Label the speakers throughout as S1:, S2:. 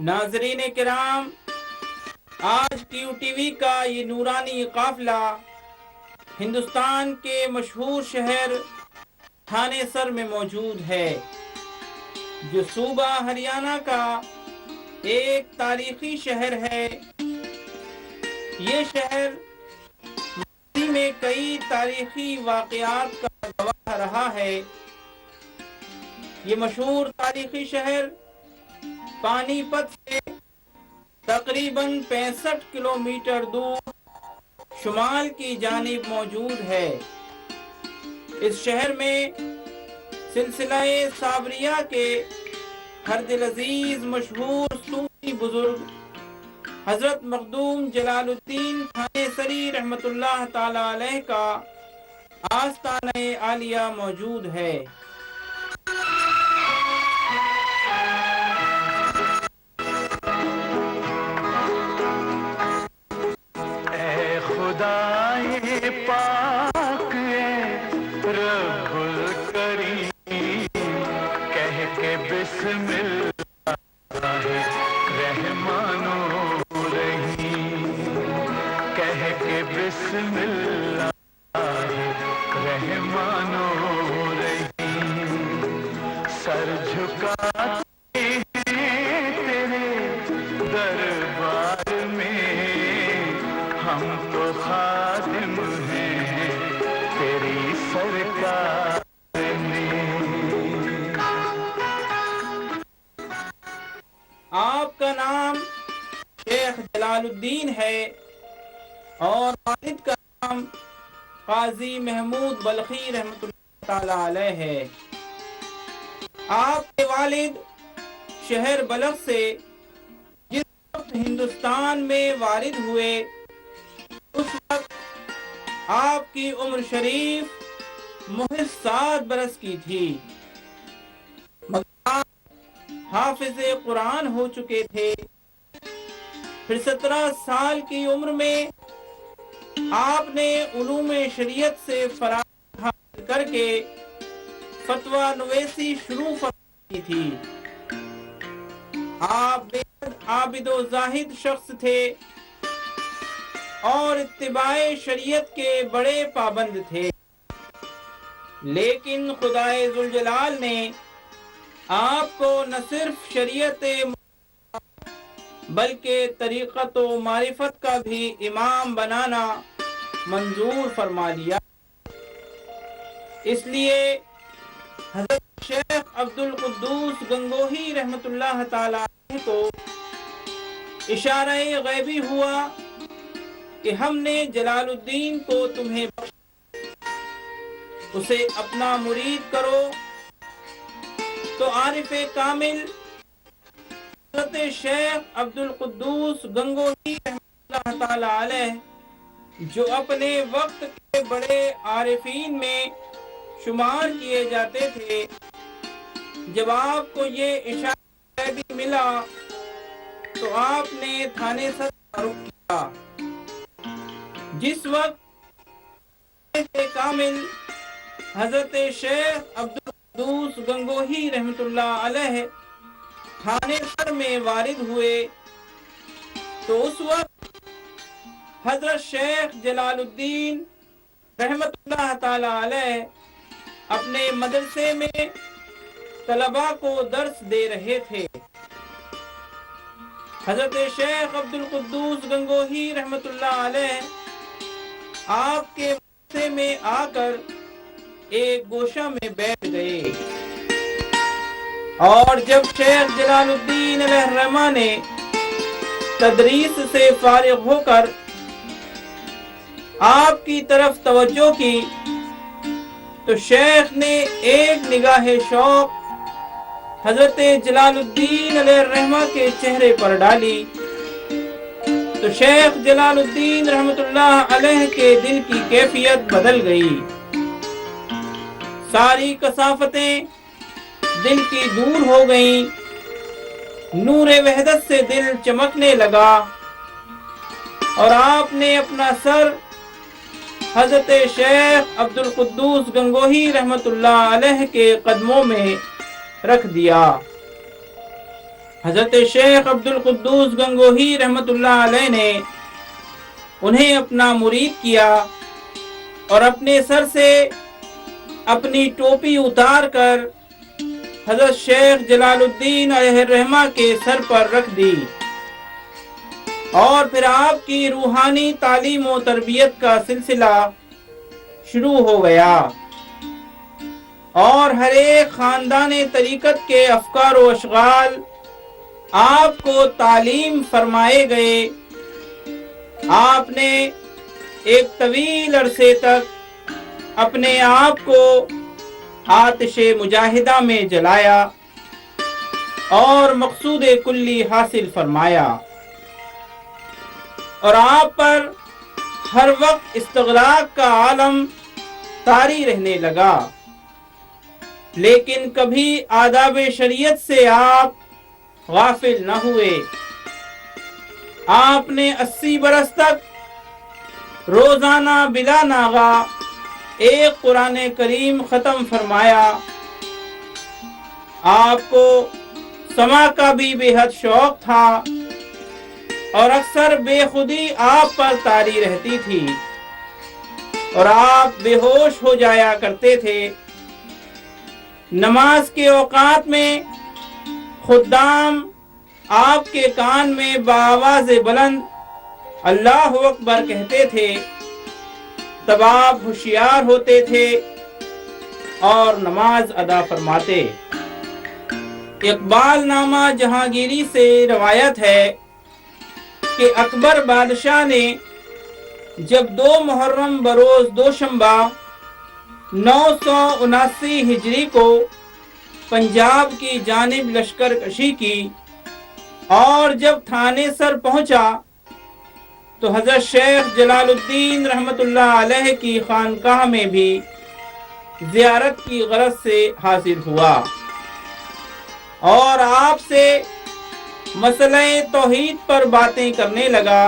S1: ناظرین کرام، آج کیو ٹی وی کا یہ نورانی قافلہ ہندوستان کے مشہور شہر تھانے سر میں موجود ہے، جو صوبہ ہریانہ کا ایک تاریخی شہر ہے۔ یہ شہر ماضی میں کئی تاریخی واقعات کا گواہ رہا ہے۔ یہ مشہور تاریخی شہر پانی پت سے تقریباً 65 کلومیٹر دور شمال کی جانب موجود ہے۔ اس شہر میں سلسلہ صابریہ کے ہر دل عزیز مشہور صوفی بزرگ حضرت مخدوم جلال الدین تھانے سری رحمۃ اللہ تعالی علیہ کا آستانہ عالیہ موجود ہے۔
S2: اے خدائے پاک اے رب الکریم، کہہ کے بسم اللہ رحمان الرحیم، کہہ کے بسم اللہ رحمان الرحیم، سر جھکاتے ہیں تیرے دربار میں، ہم تو خادم ہیں تیری سرکار میں۔
S1: آپ کا نام شیخ جلال الدین ہے اور والد کا نام قاضی محمود بلخی رحمۃ اللہ تعالی علیہ ہے۔ آپ کے والد شہر بلخ سے جس وقت ہندوستان میں وارد ہوئے، اس وقت آپ کی عمر شریف محض 7 برس کی تھی، مگر آپ حافظ قرآن ہو چکے تھے۔ پھر 17 سال کی عمر میں آپ نے علوم شریعت سے فراغت حاصل کر کے فتویٰ نویسی شروع فرمائی تھی۔ آپ بے حد عابد و زاہد شخص تھے اور اتباع شریعت کے بڑے پابند تھے، لیکن خدائے ذوالجلال نے آپ کو نہ صرف شریعت بلکہ طریقت و معرفت کا بھی امام بنانا منظور فرما لیا۔ اس لیے حضرت شیخ عبد القدوس گنگوہی رحمۃ اللہ تعالی علیہ کو اشارہ غیبی ہوا کہ ہم نے جلال الدین کو تمہیں بخشا، اسے اپنا مرید کرو۔ تو عارف کامل حضرت شیخ عبد القدوس گنگوہی رحمۃ اللہ تعالی علیہ، جو اپنے وقت کے بڑے عارفین میں شمار کیے جاتے تھے، جب آپ کو یہ اشارہ غیبی ملا تو آپ نے تھانے سر کا رخ کیا۔ جس وقت کامل حضرت شیخ عبد القدوس گنگوہی رحمۃ اللہ علیہ تھانے سر میں وارد ہوئے، تو اس وقت حضرت شیخ جلال الدین رحمۃ اللہ تعالی علیہ اپنے مدرسے میں طلباء کو درس دے رہے تھے۔ حضرت شیخ عبد القدوس گنگوہی رحمۃ اللہ علیہ آپ کے مدرسے میں آ کر ایک گوشہ میں بیٹھ گئے، اور جب شیخ جلال الدین علیہ الرحمہ نے تدریس سے فارغ ہو کر آپ کی طرف توجہ کی تو شیخ نے ایک نگاہ شوق حضرت جلال الدین علیہ الرحمہ کے چہرے پر ڈالی، تو شیخ جلال الدین رحمۃ اللہ علیہ کے دل کی کیفیت بدل گئی، ساری کثافتیں دل کی دور ہو گئیں، نور وحدت سے دل چمکنے لگا، اور آپ نے اپنا سر حضرت شیخ عبد القدوس گنگوہی رحمۃ اللہ علیہ کے قدموں میں رکھ دیا۔ حضرت شیخ عبد القدوس گنگوہی رحمت اللہ علیہ نے انہیں اپنا مرید کیا اور اپنے سر سے اپنی ٹوپی اتار کر حضرت شیخ جلال الدین علیہ الرحمہ کے سر پر رکھ دی اور پھر آپ کی روحانی تعلیم و تربیت کا سلسلہ شروع ہو گیا اور ہر ایک خاندان طریقت کے افکار و اشغال آپ کو تعلیم فرمائے گئے۔ آپ نے ایک طویل عرصے تک اپنے آپ کو آتش مجاہدہ میں جلایا اور مقصود کلی حاصل فرمایا، اور آپ پر ہر وقت استغراق کا عالم طاری رہنے لگا، لیکن کبھی آداب شریعت سے آپ غافل نہ ہوئے۔ آپ نے 80 برس تک روزانہ بلا ناغہ ایک قرآن کریم ختم فرمایا۔ آپ کو سما کا بھی بے حد شوق تھا اور اکثر بے خودی آپ پر طاری رہتی تھی اور آپ بے ہوش ہو جایا کرتے تھے۔ نماز کے اوقات میں خدام آپ کے کان میں بآواز بلند اللہ اکبر کہتے تھے، تب آپ ہوشیار ہوتے تھے اور نماز ادا فرماتے۔ اقبال نامہ جہانگیری سے روایت ہے کہ اکبر بادشاہ نے جب 2 محرم بروز دوشنبہ 979 ہجری کو پنجاب کی جانب لشکر کشی کی اور جب تھانے سر پہنچا تو حضرت شیخ جلال الدین رحمت اللہ علیہ کی خانقاہ میں بھی زیارت کی غرض سے حاضر ہوا اور آپ سے مسئلہ توحید پر باتیں کرنے لگا۔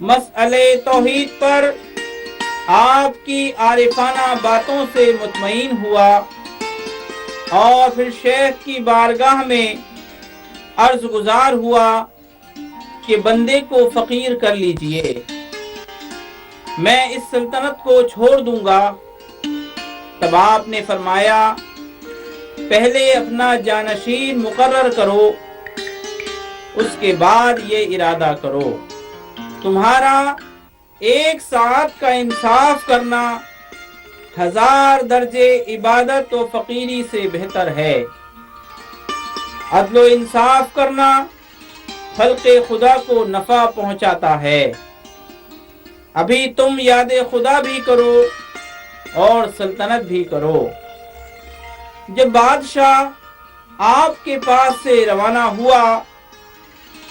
S1: مسئلہ توحید پر آپ کی عارفانہ باتوں سے مطمئن ہوا اور پھر شیخ کی بارگاہ میں عرض گزار ہوا کہ بندے کو فقیر کر لیجئے، میں اس سلطنت کو چھوڑ دوں گا۔ تب آپ نے فرمایا، پہلے اپنا جانشین مقرر کرو، اس کے بعد یہ ارادہ کرو، تمہارا 1 ساعت کا انصاف کرنا 1000 درجے عبادت و فقیری سے بہتر ہے۔ عدل و انصاف کرنا خلق خدا کو نفع پہنچاتا ہے۔ ابھی تم یاد خدا بھی کرو اور سلطنت بھی کرو۔ جب بادشاہ آپ کے پاس سے روانہ ہوا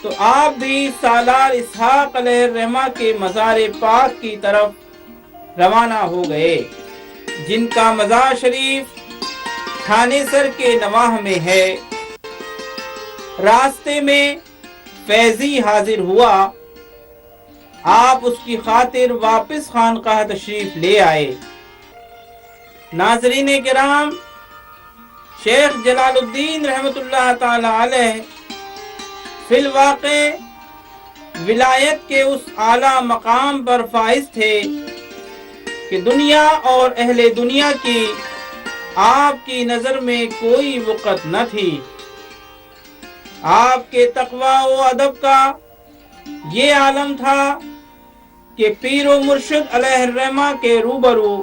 S1: تو آپ بھی سالار اسحاق علیہ الرحمہ کے مزار پاک کی طرف روانہ ہو گئے، جن کا مزار شریف تھانے سر کے نواح میں ہے۔ راستے میں فیضی حاضر ہوا، آپ اس کی خاطر واپس خانقاہ تشریف لے آئے۔ ناظرین کرام، شیخ جلال الدین رحمت اللہ تعالی علیہ فی الواقع ولایت کے اس اعلیٰ مقام پر فائز تھے کہ دنیا اور اہل دنیا کی آپ کی نظر میں کوئی وقت نہ تھی۔ آپ کے تقوی و ادب کا یہ عالم تھا کہ پیر و مرشد علیہ الرحمہ کے روبرو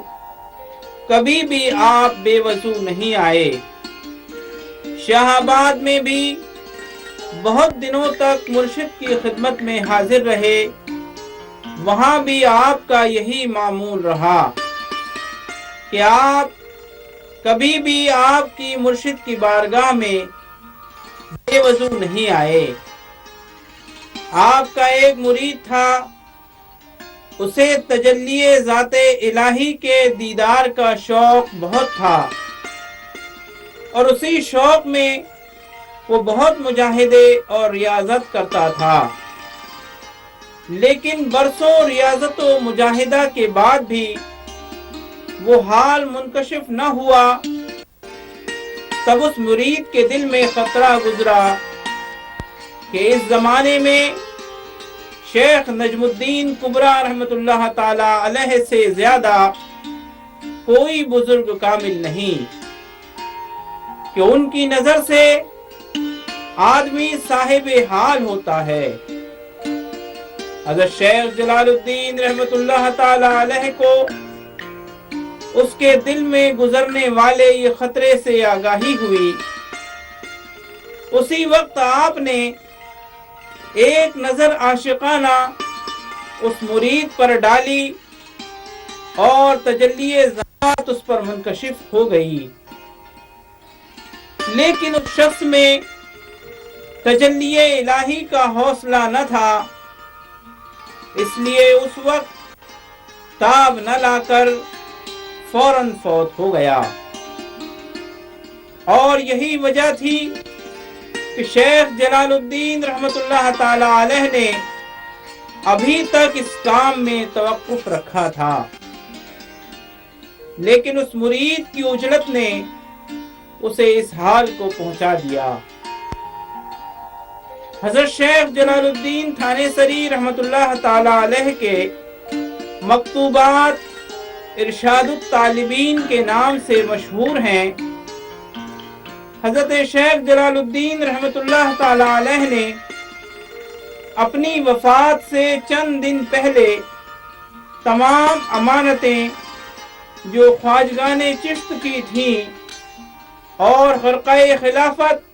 S1: کبھی بھی آپ بے وضو نہیں آئے۔ شاہ آباد میں بھی بہت دنوں تک مرشد کی خدمت میں حاضر رہے، وہاں بھی آپ کا یہی معمول رہا کہ آپ کبھی بھی آپ کی مرشد کی بارگاہ میں بے وضو نہیں آئے۔ آپ کا ایک مرید تھا، اسے تجلی ذات الہی کے دیدار کا شوق بہت تھا اور اسی شوق میں وہ بہت مجاہدے اور ریاضت کرتا تھا، لیکن برسوں ریاضت و مجاہدہ کے بعد بھی وہ حال منکشف نہ ہوا۔ تب اس مرید کے دل میں خطرہ گزرا کہ اس زمانے میں شیخ نجم الدین کبریٰ رحمۃ اللہ تعالی علیہ سے زیادہ کوئی بزرگ کامل نہیں کہ ان کی نظر سے آدمی صاحب حال ہوتا ہے۔ حضرت شیخ جلال الدین رحمۃ اللہ تعالی علیہ کو اس کے دل میں گزرنے والے یہ خطرے سے آگاہی ہوئی، اسی وقت آپ نے ایک نظر عاشقانہ اس مرید پر ڈالی اور تجلی ذات اس پر منکشف ہو گئی، لیکن اس شخص میں تجلی الہی کا حوصلہ نہ تھا، اس لیے اس وقت تاب نہ لا کر فوراً فوت ہو گیا۔ اور یہی وجہ تھی کہ شیخ جلال الدین رحمۃ اللہ تعالی علیہ نے ابھی تک اس کام میں توقف رکھا تھا، لیکن اس مرید کی عجلت نے اسے اس حال کو پہنچا دیا۔ حضرت شیخ جلال الدین تھانے سری رحمۃ اللہ تعالی علیہ کے مکتوبات ارشاد الطالبین کے نام سے مشہور ہیں۔ حضرت شیخ جلال الدین رحمۃ اللہ تعالی علیہ نے اپنی وفات سے چند دن پہلے تمام امانتیں جو خواجگان چشت کی تھیں اور خرقہ خلافت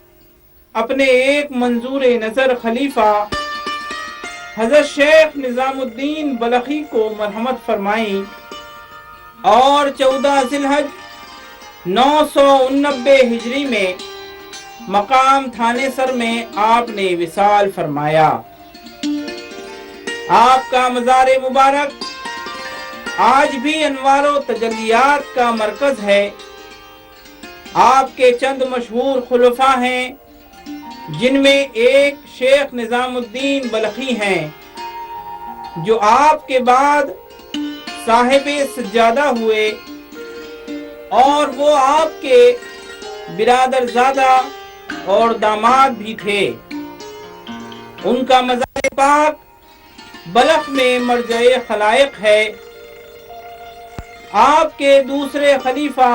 S1: اپنے ایک منظور نظر خلیفہ حضرت شیخ نظام الدین بلخی کو مرحمت فرمائیں اور 14 ذی الحج 989 ہجری میں مقام تھانے سر میں آپ نے وصال فرمایا۔ آپ کا مزار مبارک آج بھی انوار و تجلیات کا مرکز ہے۔ آپ کے چند مشہور خلفاء ہیں، جن میں ایک شیخ نظام الدین بلخی ہیں، جو آپ کے بعد صاحب سجادہ ہوئے اور وہ آپ کے برادر زادہ اور داماد بھی تھے۔ ان کا مزار پاک بلخ میں مرجع خلائق ہے۔ آپ کے دوسرے خلیفہ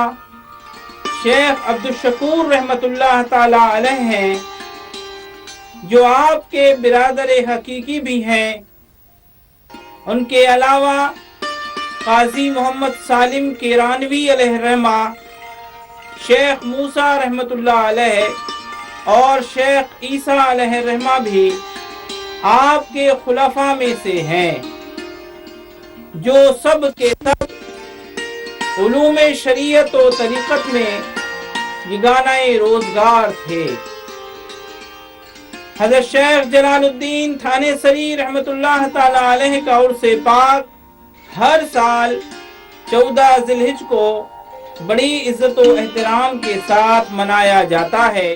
S1: شیخ عبدالشکور رحمۃ اللہ تعالی علیہ ہیں، جو آپ کے برادر حقیقی بھی ہیں۔ ان کے علاوہ قاضی محمد سالم کیرانوی علیہ رحمہ، شیخ موسیٰ رحمۃ اللہ علیہ اور شیخ عیسیٰ علیہ رحمہ بھی آپ کے خلفاء میں سے ہیں، جو سب کے سب علوم شریعت و طریقت میں یگانہ روزگار تھے۔ حضرت شیخ جلال الدین تھانے سری رحمۃ اللہ تعالی علیہ کا عرس پاک ہر سال 14 ذی الحج کو بڑی عزت و احترام کے ساتھ منایا جاتا ہے۔